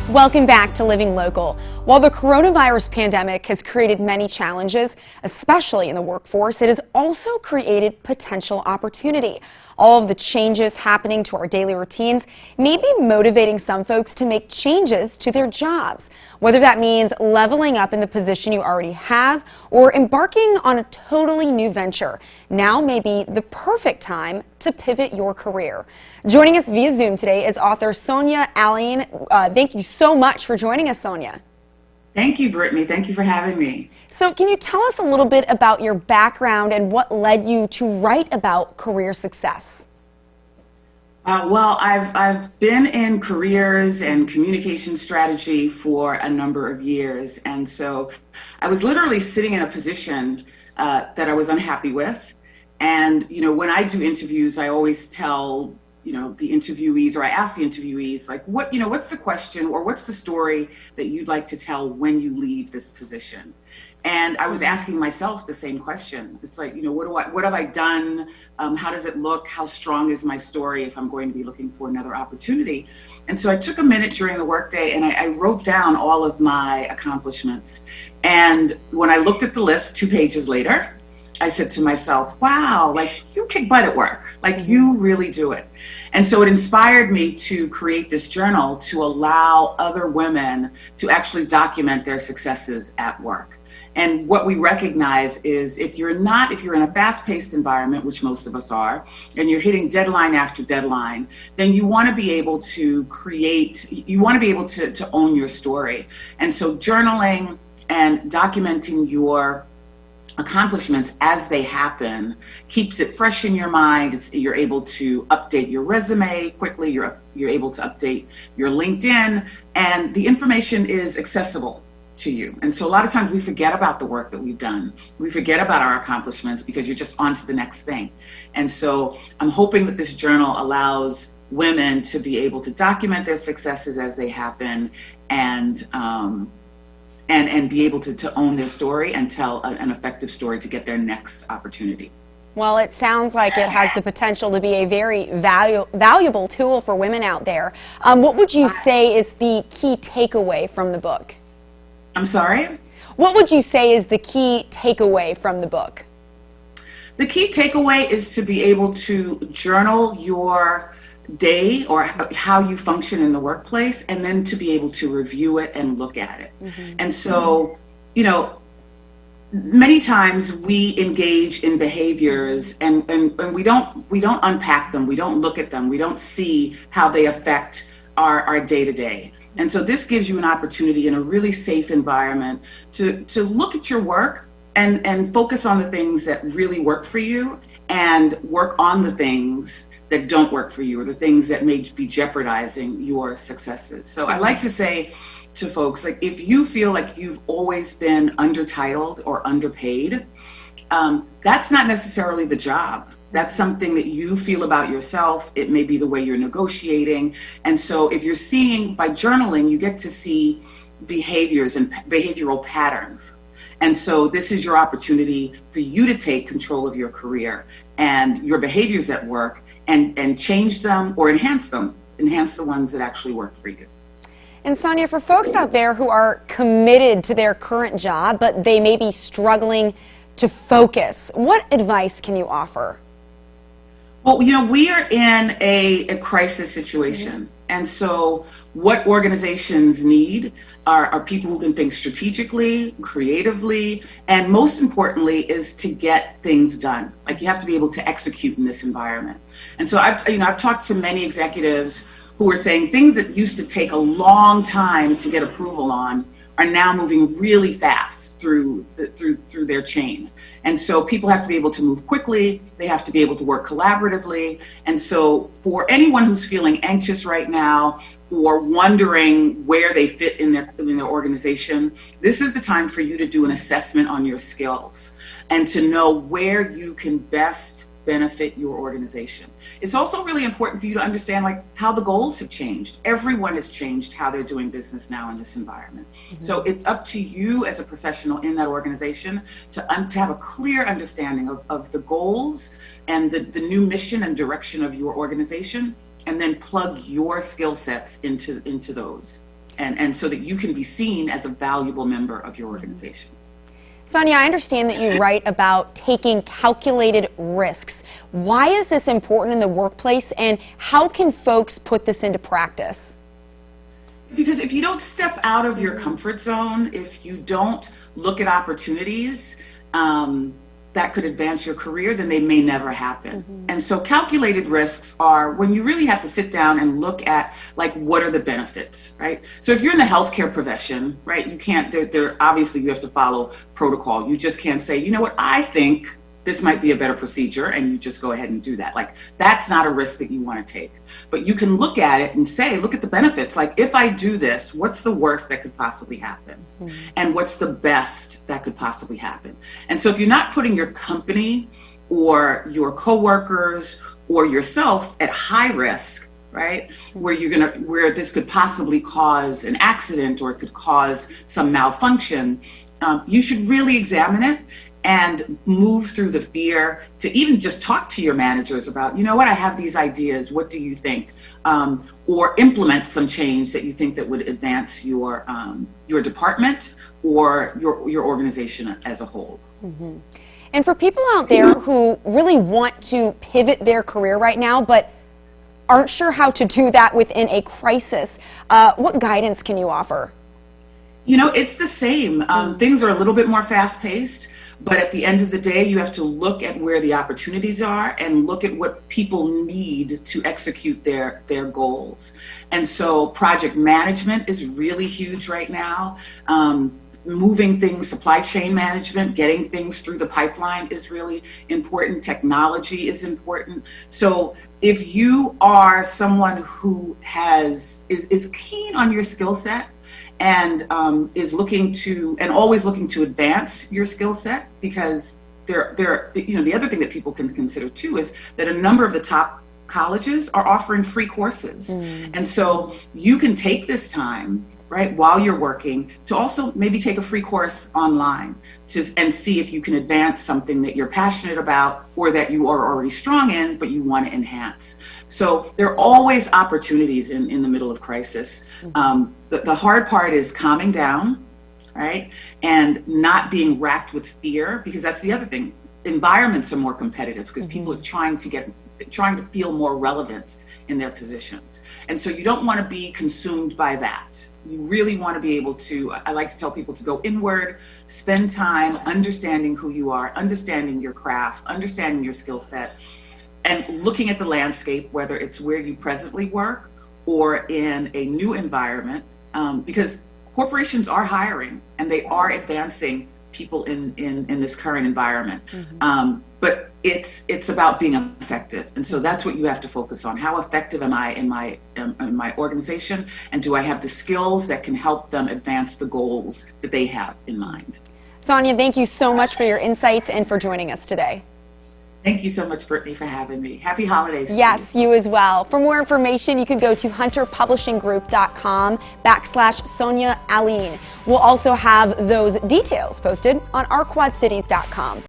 Welcome back to Living Local. While the coronavirus pandemic has created many challenges, especially in the workforce, it has also created potential opportunity. All of the changes happening to our daily routines may be motivating some folks to make changes to their jobs. Whether that means leveling up in the position you already have or embarking on a totally new venture, now may be the perfect time to pivot your career. Joining us via Zoom today is author Sonia Alleyne. Thank you so much for joining us, Sonia. Thank you, Brittany. Thank you for having me. So can you tell us a little bit about your background and what led you to write about career success? Well, I've been in careers and communication strategy for a number of years. And so I was literally sitting in a position that I was unhappy with. And, when I do interviews, I always tell, the interviewees, or I ask the interviewees, like, what's the question or what's the story that you'd like to tell when you leave this position? And I was asking myself the same question. It's like, what have I done? How does it look? How strong is my story if I'm going to be looking for another opportunity? And so I took a minute during the workday and I wrote down all of my accomplishments. And when I looked at the list 2 pages later, I said to myself, wow, like you kick butt at work, like you really do it. And so it inspired me to create this journal to allow other women to actually document their successes at work. And what we recognize is if you're in a fast-paced environment, which most of us are, and you're hitting deadline after deadline, then you want to be able to to own your story. And so journaling and documenting your accomplishments as they happen keeps it fresh in your mind. You're able to update your resume quickly. You're able to update your LinkedIn, and the information is accessible to you. And so a lot of times we forget about the work that we've done. We forget about our accomplishments because you're just on to the next thing. And so I'm hoping that this journal allows women to be able to document their successes as they happen and be able to own their story and tell an effective story to get their next opportunity. Well, it sounds like it has the potential to be a very valuable tool for women out there. What would you say is the key takeaway from the book? I'm sorry? What would you say is the key takeaway from the book? The key takeaway is to be able to journal your day or how you function in the workplace, and then to be able to review it and look at it. Mm-hmm. And so, many times we engage in behaviors and we don't unpack them, we don't look at them, we don't see how they affect our day-to-day. And so this gives you an opportunity in a really safe environment to look at your work and focus on the things that really work for you and work on the things that don't work for you or the things that may be jeopardizing your successes. So I like to say to folks, like, if you feel like you've always been undertitled or underpaid, that's not necessarily the job. That's something that you feel about yourself. It may be the way you're negotiating. And so if you're seeing, by journaling, you get to see behaviors and behavioral patterns. And so this is your opportunity for you to take control of your career and your behaviors at work and change them or enhance the ones that actually work for you. And Sonia, for folks out there who are committed to their current job, but they may be struggling to focus, what advice can you offer? Well, we are in a crisis situation. Mm-hmm. And so what organizations need are people who can think strategically, creatively, and most importantly is to get things done. Like, you have to be able to execute in this environment. And so I've talked to many executives who are saying things that used to take a long time to get approval on are now moving really fast through their chain. And so people have to be able to move quickly, they have to be able to work collaboratively. And so for anyone who's feeling anxious right now or wondering where they fit in their organization, this is the time for you to do an assessment on your skills and to know where you can best benefit your organization. It's also really important for you to understand how the goals have changed. Everyone has changed how they're doing business now in this environment. Mm-hmm. So it's up to you as a professional in that organization to have a clear understanding of the goals and the new mission and direction of your organization, and then plug your skill sets into those. and so that you can be seen as a valuable member of your organization. Sonia, I understand that you write about taking calculated risks. Why is this important in the workplace, and how can folks put this into practice? Because if you don't step out of your comfort zone, if you don't look at opportunities that could advance your career, then they may never happen. And so calculated risks are when you really have to sit down and look at, like, what are the benefits, right? So if you're in the healthcare profession, right, you can't, obviously you have to follow protocol. You just can't say, you know what, I think this might be a better procedure, and you just go ahead and do that. Like, that's not a risk that you want to take. But you can look at it and say, look at the benefits. Like, if I do this, what's the worst that could possibly happen? And what's the best that could possibly happen? And so if you're not putting your company or your coworkers or yourself at high risk, right, where this could possibly cause an accident or it could cause some malfunction, you should really examine it and move through the fear to even just talk to your managers about, you know what, I have these ideas, what do you think? Or implement some change that you think that would advance your department or your organization as a whole. And for people out there who really want to pivot their career right now, but aren't sure how to do that within a crisis, what guidance can you offer? You know, it's the same. Things are a little bit more fast-paced, but at the end of the day, you have to look at where the opportunities are and look at what people need to execute their goals. And so project management is really huge right now. Moving things, supply chain management, getting things through the pipeline is really important. Technology is important. So if you are someone who is keen on your skill set, and is looking to, and always looking to advance your skill set, because the other thing that people can consider too is that a number of the top colleges are offering free courses. And so you can take this time, right, while you're working, to also maybe take a free course online and see if you can advance something that you're passionate about or that you are already strong in, but you want to enhance. So there are always opportunities in the middle of crisis. The hard part is calming down, right, and not being racked with fear, because that's the other thing. Environments are more competitive because people are trying to feel more relevant in their positions. And so you don't want to be consumed by that. You really want to be able to, I like to tell people to go inward, spend time understanding who you are, understanding your craft, understanding your skill set, and looking at the landscape, whether it's where you presently work or in a new environment, because corporations are hiring and they are advancing people in this current environment. But it's about being effective, and so that's what you have to focus on. How effective am I in my organization, and do I have the skills that can help them advance the goals that they have in mind? Sonia, thank you so much for your insights and for joining us today. Thank you so much, Brittany, for having me. Happy holidays. Yes, you as well. For more information, you can go to hunterpublishinggroup.com/Sonia Alleyne. We'll also have those details posted on ourquadcities.com.